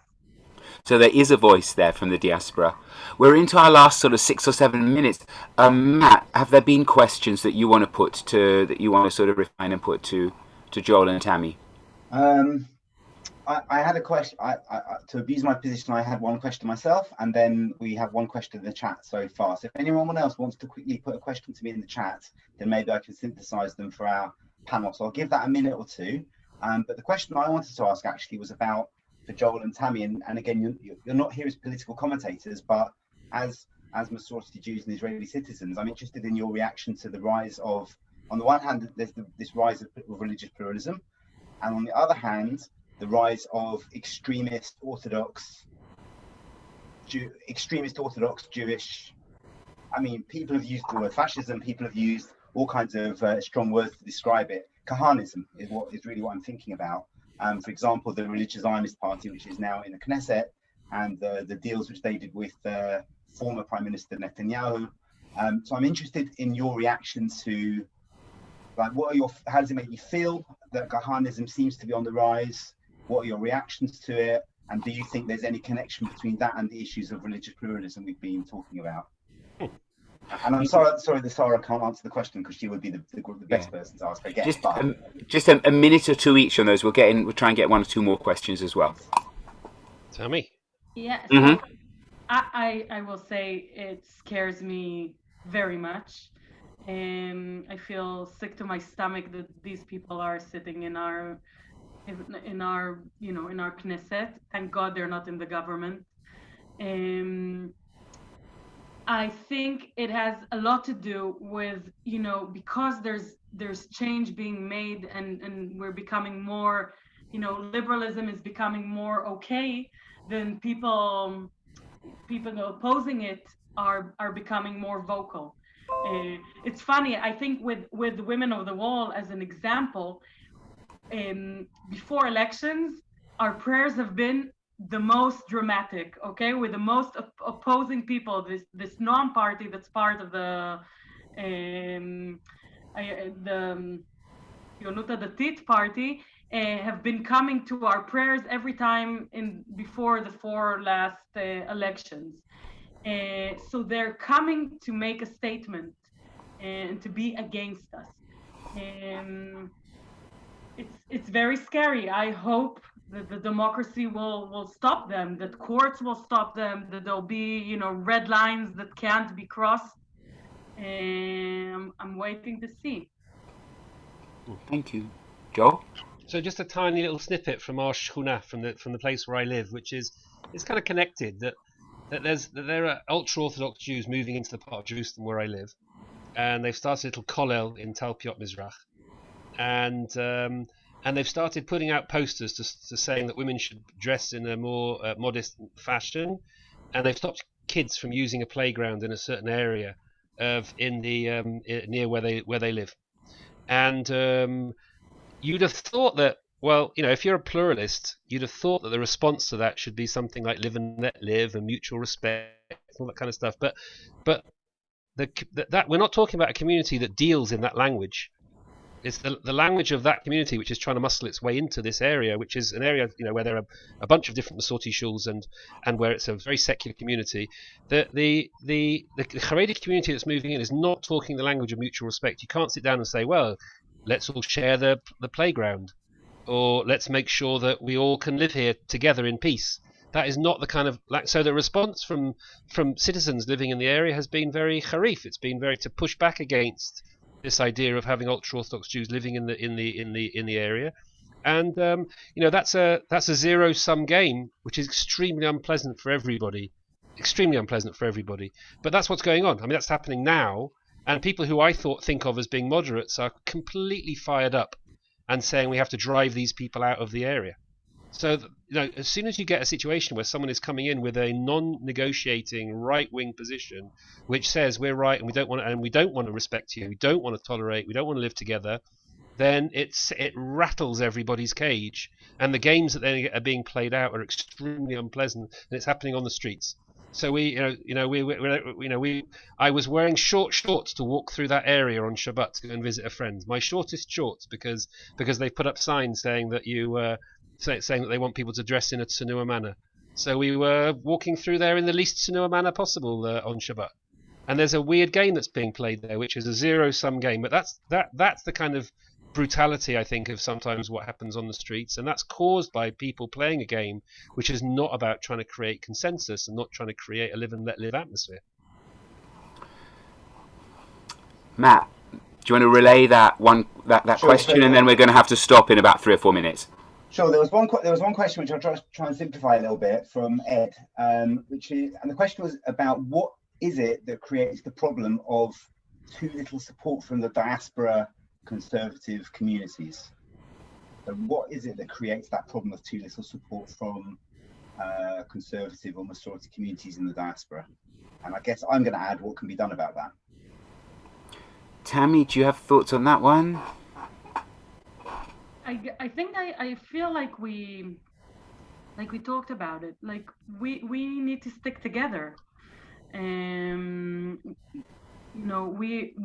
So there is a voice there from the diaspora. We're into our last sort of 6 or 7 minutes. Matt, have there been questions that you want to sort of refine and put to Joel and Tammy? I had a question. To abuse my position, I had one question myself, and then we have one question in the chat so far. So if anyone else wants to quickly put a question to me in the chat, then maybe I can synthesize them for our panel. So I'll give that a minute or two. But the question I wanted to ask actually was about for Joel and Tammy, and again, you're not here as political commentators, but as Masorti Jews and Israeli citizens, I'm interested in your reaction to the rise of, on the one hand, there's this rise of religious pluralism, and on the other hand, the rise of extremist Orthodox Jewish. I mean, people have used the word fascism. People have used all kinds of strong words to describe it. Kahanism is really what I'm thinking about. For example, the Religious Zionist Party, which is now in the Knesset, and the deals which they did with former Prime Minister Netanyahu. So I'm interested in your reaction to, like, how does it make you feel that Kahanism seems to be on the rise? What are your reactions to it? And do you think there's any connection between that and the issues of religious pluralism we've been talking about? And I'm sorry that Sara can't answer the question, because she would be the best person to ask again. Just a minute or two each on those. We'll try and get one or two more questions as well. Tammy? Yeah, so I will say it scares me very much. I feel sick to my stomach that these people are sitting in our Knesset. Thank God they're not in the government. I think it has a lot to do with, because there's change being made, and we're becoming more, liberalism is becoming more okay, then people opposing it are becoming more vocal. It's funny, I think with Women of the Wall as an example, before elections, our prayers have been the most dramatic, okay, with the most opposing people. This Noam party that's part of the Yonut Datit party have been coming to our prayers every time before the 4 last elections. So they're coming to make a statement and to be against us. It's very scary. I hope that the democracy will stop them, that courts will stop them, that there'll be, red lines that can't be crossed. I'm waiting to see. Thank you. Joel? So just a tiny little snippet from our shchuna, from the place where I live, which is kind of connected, that there are ultra-Orthodox Jews moving into the part of Jerusalem where I live, and they've started a little kollel in Talpiot Mizrach, and they've started putting out posters to saying that women should dress in a more modest fashion, and they've stopped kids from using a playground in a certain area near where they live. And you'd have thought that, well, if you're a pluralist, you'd have thought that the response to that should be something like live and let live and mutual respect, all that kind of stuff. But that we're not talking about a community that deals in that language. It's the language of that community which is trying to muscle its way into this area, which is an area where there are a bunch of different Masorti shuls and where it's a very secular community. The Haredi community that's moving in is not talking the language of mutual respect. You can't sit down and say, well, let's all share the playground, or let's make sure that we all can live here together in peace. That is not the kind of so the response from citizens living in the area has been very harif. It's been very to push back against this idea of having ultra-Orthodox Jews living in the area, and that's a zero-sum game, which is extremely unpleasant for everybody. But that's what's going on. I mean, that's happening now, and people who I think of as being moderates are completely fired up and saying we have to drive these people out of the area. So, as soon as you get a situation where someone is coming in with a non-negotiating right-wing position, which says we're right and we don't want to respect you, we don't want to tolerate, we don't want to live together, then it rattles everybody's cage, and the games that then are being played out are extremely unpleasant, and it's happening on the streets. So I was wearing short shorts to walk through that area on Shabbat to go and visit a friend. My shortest shorts because they put up signs saying that saying that they want people to dress in a tsunua manner. So we were walking through there in the least tsunua manner possible on Shabbat. And there's a weird game that's being played there, which is a zero-sum game. But that's the kind of brutality, I think, of sometimes what happens on the streets, and that's caused by people playing a game which is not about trying to create consensus and not trying to create a live and let live atmosphere. Matt, do you want to relay that Sure, question, and then we're going to have to stop in about 3 or 4 minutes? Sure. There was one question which I'll try and simplify a little bit from Ed, and the question was about what is it that creates the problem of too little support from the diaspora conservative communities. So what is it that creates that problem of too little support from conservative or majority communities in the diaspora? And I guess I'm going to add what can be done about that. Tammy, do you have thoughts on that one? I think I feel like we talked about it. Like we need to stick together.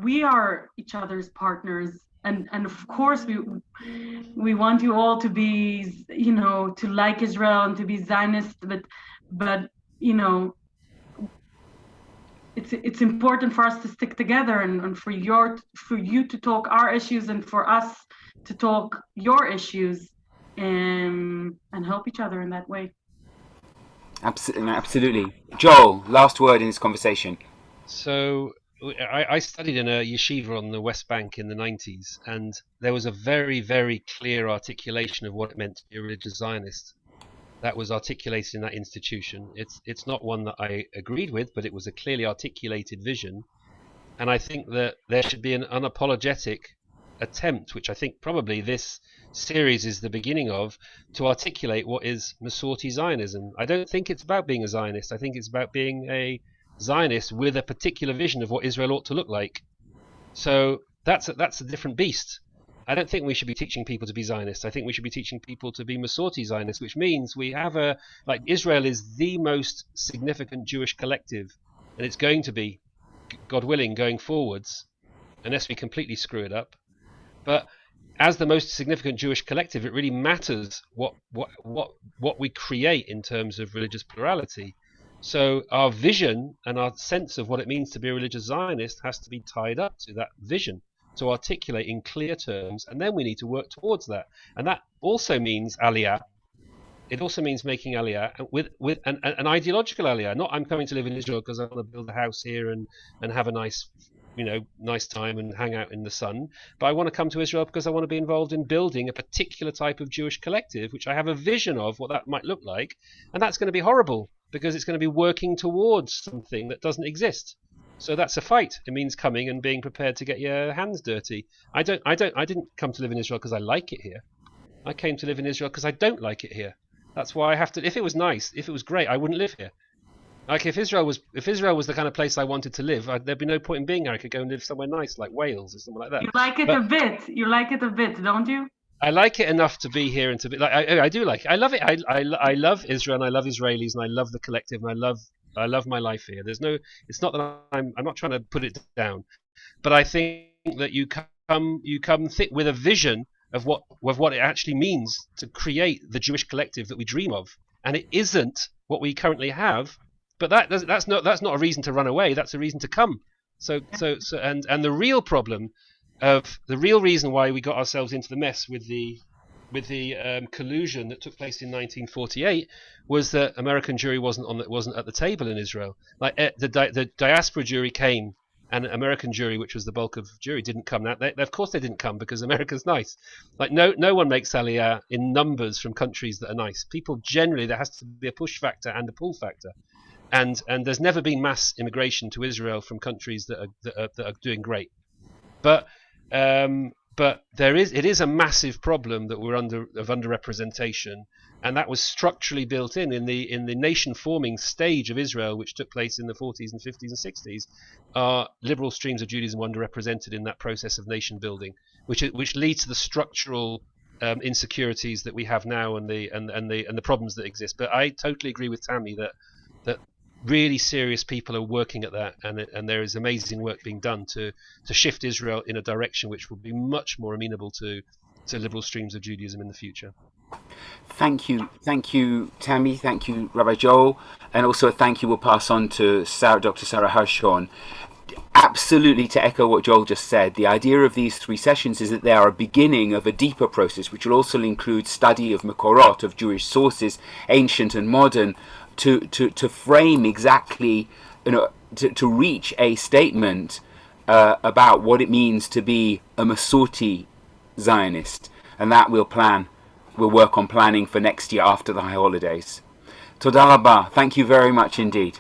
We are each other's partners, and of course we want you all to be, to like Israel and to be Zionist, but it's important for us to stick together and for you to talk our issues and for us to talk your issues and help each other in that way. Absolutely. Joel, last word in this conversation. So I studied in a yeshiva on the West Bank in the 90s, and there was a very, very clear articulation of what it meant to be a religious Zionist that was articulated in that institution. It's not one that I agreed with, but it was a clearly articulated vision. And I think that there should be an unapologetic attempt, which I think probably this series is the beginning of, to articulate what is Masorti Zionism. I don't think it's about being a Zionist. I think it's about being a Zionist with a particular vision of what Israel ought to look like. So that's a different beast. I don't think we should be teaching people to be Zionists. I think we should be teaching people to be Masorti Zionists, which means we have Israel is the most significant Jewish collective, and it's going to be, God willing, going forwards, unless we completely screw it up. But as the most significant Jewish collective, it really matters what we create in terms of religious plurality. So our vision and our sense of what it means to be a religious Zionist has to be tied up to that vision, to articulate in clear terms, and then we need to work towards that. And that also means aliyah. It also means making aliyah with an ideological aliyah. Not I'm coming to live in Israel because I want to build a house here and have a nice time and hang out in the sun. But I want to come to Israel because I want to be involved in building a particular type of Jewish collective, which I have a vision of what that might look like. And that's going to be horrible because it's going to be working towards something that doesn't exist. So that's a fight. It means coming and being prepared to get your hands dirty. I didn't come to live in Israel because I like it here. I came to live in Israel because I don't like it here. That's why I have to. If it was nice, if it was great, I wouldn't live here. Like if Israel was the kind of place I wanted to live, there'd be no point in being here. I could go and live somewhere nice like Wales or somewhere like that. You like it a bit. You like it a bit, don't you? I like it enough to be here and to be like I do like it. I love it. I love Israel and I love Israelis and I love the collective and I love my life here. It's not that I'm not trying to put it down, but I think that you come with a vision of what it actually means to create the Jewish collective that we dream of, and it isn't what we currently have. But that's not a reason to run away. That's a reason to come. So and the real problem of the real reason why we got ourselves into the mess with the collusion that took place in 1948 was that American Jewry wasn't at the table in Israel. Like the diaspora Jewry came, and American Jewry, which was the bulk of Jewry, didn't come. Now, of course they didn't come because America's nice. Like no one makes aliyah in numbers from countries that are nice. People generally, there has to be a push factor and a pull factor. And there's never been mass immigration to Israel from countries that are doing great. But it is a massive problem that we're underrepresentation, and that was structurally built in the nation forming stage of Israel, which took place in the 40s and 50s and 60s. Are liberal streams of Judaism underrepresented in that process of nation building, which leads to the structural insecurities that we have now and the problems that exist. But I totally agree with Tammy that really serious people are working at that, and there is amazing work being done to shift Israel in a direction which will be much more amenable to liberal streams of Judaism in the future. Thank you, Tammy. Thank you, Rabbi Joel, and also a thank you will pass on to Dr. Sara Hirschhorn. Absolutely, to echo what Joel just said, the idea of these 3 sessions is that they are a beginning of a deeper process, which will also include study of Makorot, of Jewish sources, ancient and modern, to frame exactly, to reach a statement about what it means to be a Masorti Zionist, and that we'll work on planning for next year after the high holidays. Toda rabba. Thank you very much indeed.